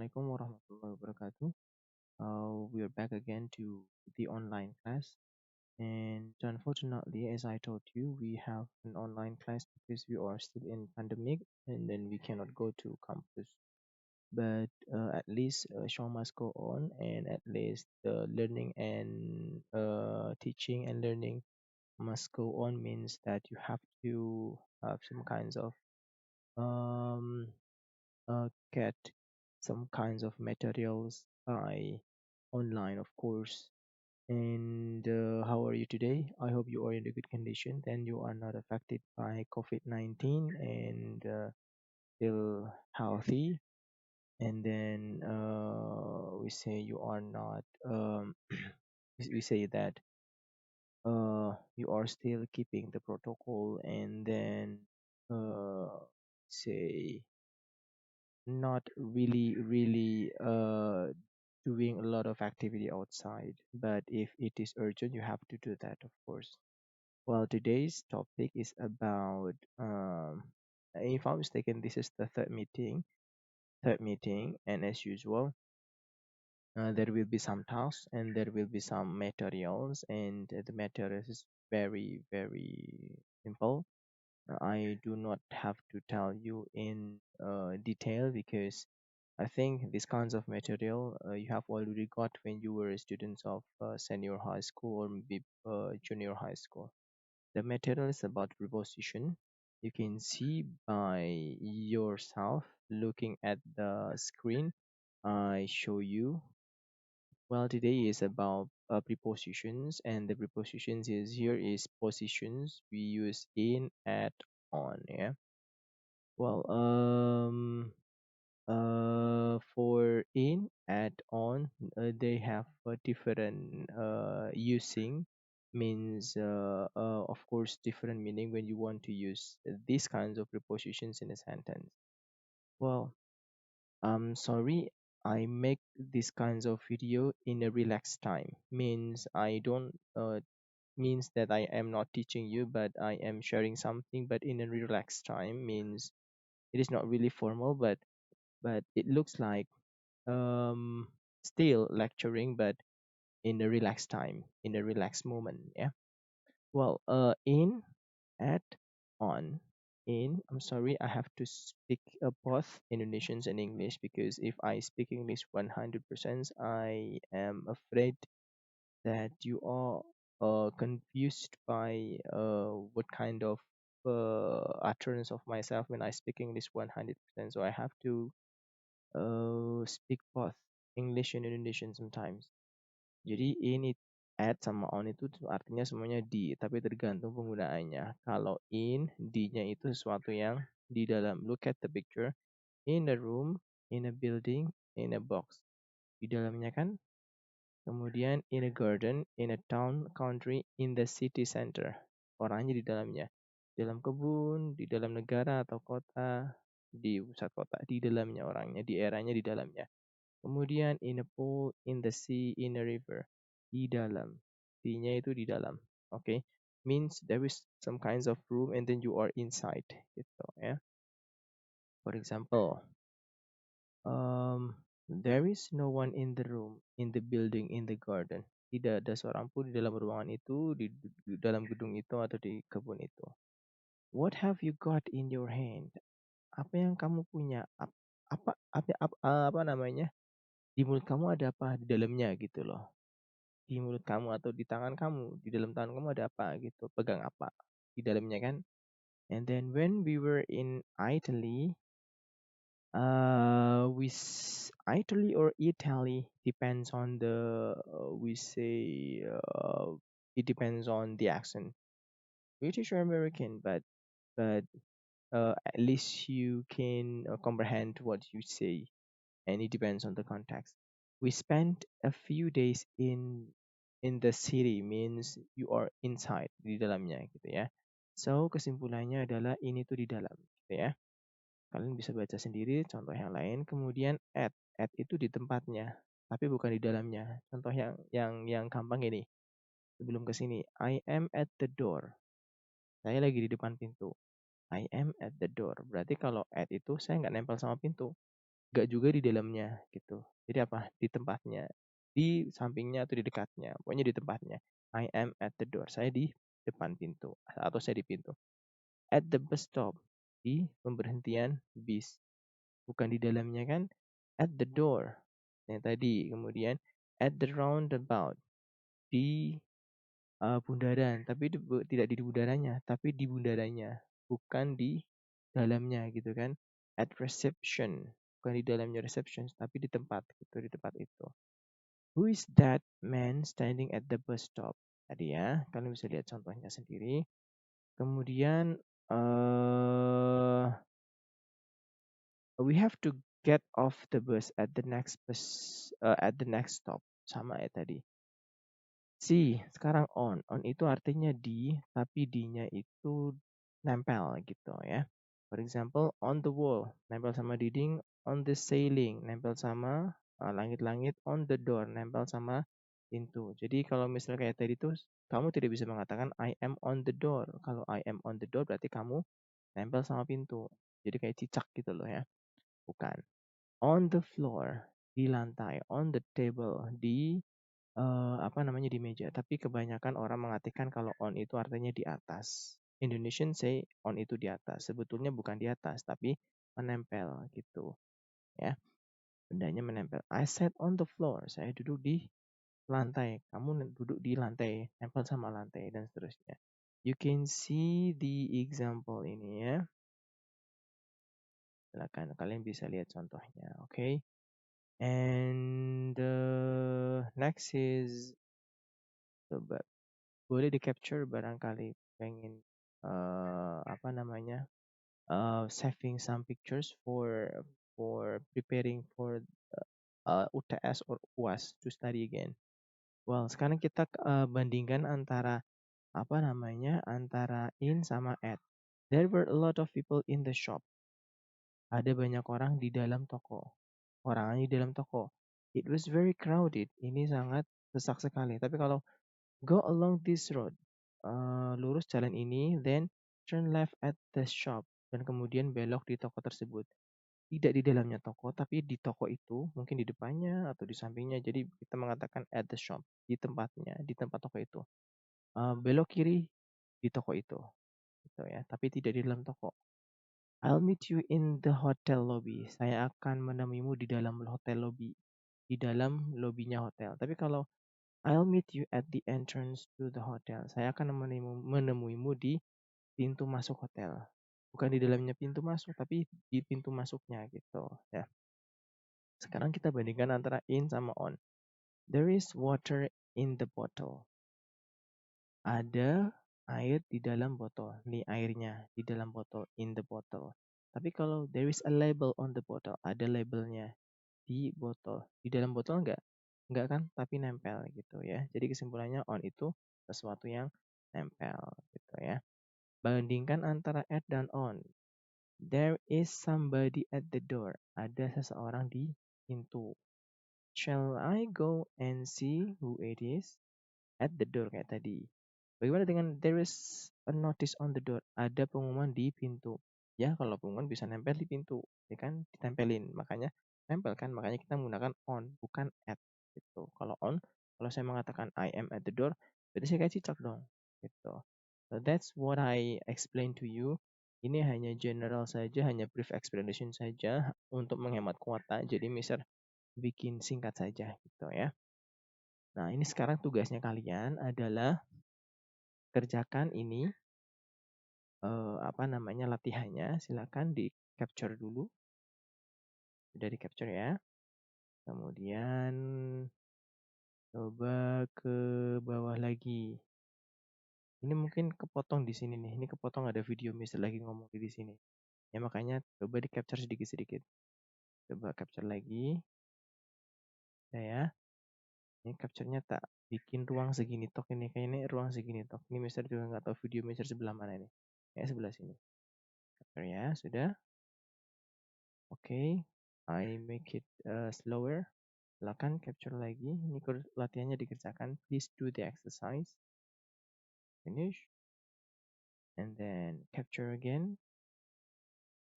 Assalamualaikum warahmatullahi wabarakatuh. We are back again to the online class, and unfortunately, as I told you, we have an online class because we are still in pandemic, and then we cannot go to campus. But at least show must go on, and at least the learning and teaching and learning must go on means that you have to have some kinds of um, get some kinds of materials by online, of course. And how are you today? I hope you are in a good condition. Then you are not affected by COVID-19 and still healthy. And then we say you are not. We say that you are still keeping the protocol, and then say not really doing a lot of activity outside, but if it is urgent you have to do that, of course. Well, today's topic is about if I'm mistaken, this is the third meeting, and as usual there will be some tasks and there will be some materials, and the materials is very simple. I do not have to tell you in detail because I think these kinds of material you have already got when you were students of senior high school or maybe junior high school. The material is about preposition. You can see by yourself looking at the screen I show you. Well, today is about prepositions, and the prepositions is here is positions we use in, at, on. Yeah. Well, for in, at, on, they have a different using means of course different meaning when you want to use these kinds of prepositions in a sentence. Well, I'm sorry, I make these kinds of video in a relaxed time. Means I don't means that I am not teaching you, but I am sharing something, but in a relaxed time. Means it is not really formal, but it looks like um still lecturing, but in a relaxed time, in a relaxed moment. Yeah. Well, in, at, on. In, I'm sorry, I have to speak both Indonesians and English because if I speak English 100%, I am afraid that you are confused by what kind of utterance of myself when I speak English 100%. So I have to speak both English and Indonesian sometimes. Jadi in, at sama on itu artinya semuanya di, tapi tergantung penggunaannya. Kalau in, di-nya itu sesuatu yang di dalam. Look at the picture. In a room, in a building, in a box. Di dalamnya kan. Kemudian in a garden, in a town, country, in the city center. Orangnya di dalamnya. Di dalam kebun, di dalam negara atau kota, di pusat kota. Di dalamnya orangnya, di eranya di dalamnya. Kemudian in a pool, in the sea, in a river. Di dalam. Di-nya itu di dalam. Okay. Means there is some kinds of room and then you are inside. Gitu ya. For example, there is no one in the room, in the building, in the garden. Tidak ada seorang pun di dalam ruangan itu, di dalam gedung itu atau di kebun itu. What have you got in your hand? Apa yang kamu punya? Apa namanya? Di mulut kamu ada apa di dalamnya gitu loh. Di mulut kamu atau di tangan kamu, di dalam tangan kamu ada apa gitu, pegang apa di dalamnya kan. And then when we were in Italy, Italy or Italy depends on the we say it depends on the accent, British or American, but at least you can comprehend what you say, and it depends on the context. We spent a few days in the city means you are inside, di dalamnya gitu ya. So kesimpulannya adalah ini tuh di dalam gitu ya. Kalian bisa baca sendiri contoh yang lain. Kemudian at itu di tempatnya, tapi bukan di dalamnya. Contoh yang gampang ini. Sebelum ke sini, I am at the door. Saya lagi di depan pintu. I am at the door. Berarti kalau at itu saya nggak nempel sama pintu. nggak juga di dalamnya gitu. Jadi apa? Di tempatnya, di sampingnya atau di dekatnya, pokoknya di tempatnya. I am at the door. Saya di depan pintu atau saya di pintu. At the bus stop, di pemberhentian bis, bukan di dalamnya kan? At the door yang tadi. Kemudian at the roundabout, di bundaran, tapi tidak di bundarannya, tapi di bundarannya, bukan di dalamnya gitu kan. At reception, bukan di dalamnya reception, tapi di tempat gitu, di tempat itu. Who is that man standing at the bus stop? Tadi ya, kalian bisa lihat contohnya sendiri. Kemudian we have to get off the bus at the next stop. Sama ya tadi. Si, sekarang on. On itu artinya di, tapi di-nya itu nempel gitu ya. For example, on the wall, nempel sama dinding. On the ceiling, nempel sama langit-langit. On the door, nempel sama pintu. Jadi kalau misalnya kayak tadi tuh, kamu tidak bisa mengatakan I am on the door. Kalau I am on the door berarti kamu nempel sama pintu. Jadi kayak cicak gitu loh ya. Bukan. On the floor, di lantai. On the table, di di meja. Tapi kebanyakan orang mengartikan kalau on itu artinya di atas. Indonesian say on itu di atas. Sebetulnya bukan di atas, tapi menempel gitu. Ya, bendanya menempel. I sat on the floor. Saya duduk di lantai. Kamu duduk di lantai, nempel sama lantai dan seterusnya. You can see the example ini ya. Silakan kalian bisa lihat contohnya, oke? Okay? And next is coba boleh di capture barangkali pengen saving some pictures for preparing for UTS or UAS to study again. Well, sekarang kita bandingkan antara antara in sama at. There were a lot of people in the shop. Ada banyak orang di dalam toko. Orangnya di dalam toko. It was very crowded. Ini sangat sesak sekali. Tapi kalau go along this road, lurus jalan ini, then turn left at the shop, dan kemudian belok di toko tersebut. Tidak di dalamnya toko, tapi di toko itu, mungkin di depannya atau di sampingnya. Jadi kita mengatakan at the shop, di tempatnya, di tempat toko itu. Belok kiri di toko itu, gitu ya. Tapi tidak di dalam toko. I'll meet you in the hotel lobby. Saya akan menemuimu di dalam hotel lobby, di dalam lobbynya hotel. Tapi kalau I'll meet you at the entrance to the hotel. Saya akan menemuimu di pintu masuk hotel. Bukan di dalamnya pintu masuk, tapi di pintu masuknya gitu ya. Sekarang kita bandingkan antara in sama on. There is water in the bottle. Ada air di dalam botol. Ini airnya di dalam botol, in the bottle. Tapi kalau there is a label on the bottle, ada labelnya di botol. Di dalam botol enggak? Enggak kan? Tapi nempel gitu ya. Jadi kesimpulannya on itu sesuatu yang nempel gitu ya. Bandingkan antara at dan on. There is somebody at the door. Ada seseorang di pintu. Shall I go and see who it is? At the door kayak tadi. Bagaimana dengan there is a notice on the door? Ada pengumuman di pintu. Ya, kalau pengumuman bisa nempel di pintu, ya kan? Ditempelin. Makanya nempel kan? Makanya kita menggunakan on, bukan at. Gitu. Kalau on, kalau saya mengatakan I am at the door, berarti saya kayak cicak dong. Gitu. So that's what I explain to you. Ini hanya general saja, hanya brief explanation saja untuk menghemat kuota. Jadi Mister bikin singkat saja gitu ya. Nah, ini sekarang tugasnya kalian adalah kerjakan ini latihannya. Silakan di capture dulu. Sudah di capture ya. Kemudian coba ke bawah lagi. Ini mungkin kepotong di sini nih. Ini kepotong ada video Mister lagi ngomong di sini. Ya makanya coba di capture sedikit-sedikit. Coba capture lagi. Ya. Ini capture-nya tak bikin ruang segini tok ini. Kayaknya ruang segini tok. Ini Mister juga nggak tahu video Mister sebelah mana ini. Ya sebelah sini. Capture ya, sudah. Oke. I make it slower. Silakan capture lagi. Ini latihannya dikerjakan. Please do the exercise. Finish. And then capture again.